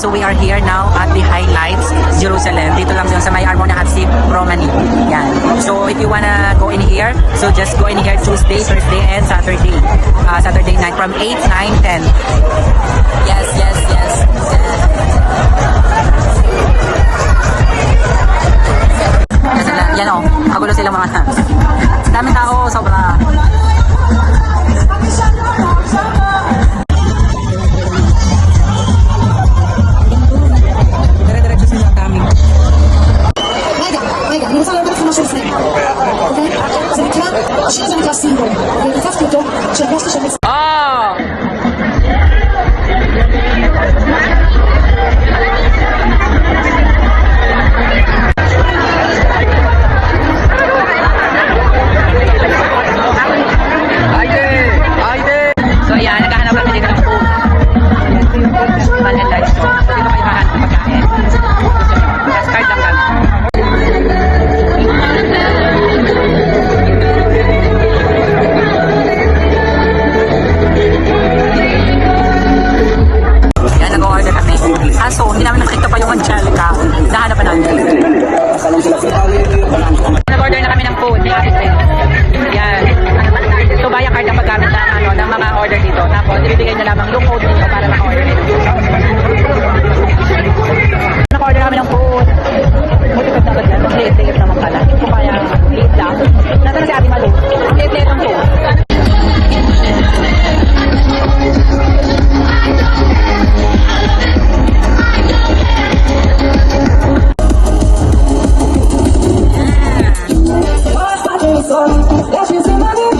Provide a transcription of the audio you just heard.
So we are here now at the Highlights Jerusalem. Dito lang sa may Armona at Steve Romani. Yan. So if you wanna go in here, so just go in here Tuesday, Thursday, and Saturday. Saturday night from 8, 9, 10. Yes, yes, yes. Yan o, magulo sila mga daming tao, sobra. Dire-diretso sila kami. Mega, nie wcale tak naszej sceny. Okej? Zamykła single. Okej, to fast to, że właśnie się Oh! So ayan, naghahanap kami dito ng food. Man and lunch. So dito kayo mahanap ng pagkain. Last card lang kami. Yan, nag-order kami. Kaso, hindi namin nakita pa yung Angelica. Nahanap pa namin. Nag-order na kami ng food. Yan. So, baya card ang paggamit ng mga order dito. Tapos, ibibigay na lamang yung code dito para maka-order dito. Naka-order kami ng food. Buti ko dapat yan. Late naman pala. Kung kaya, late lang. Nasa na si Ate Malu. Late ang food. Basta atenção, deixa esse maneiro.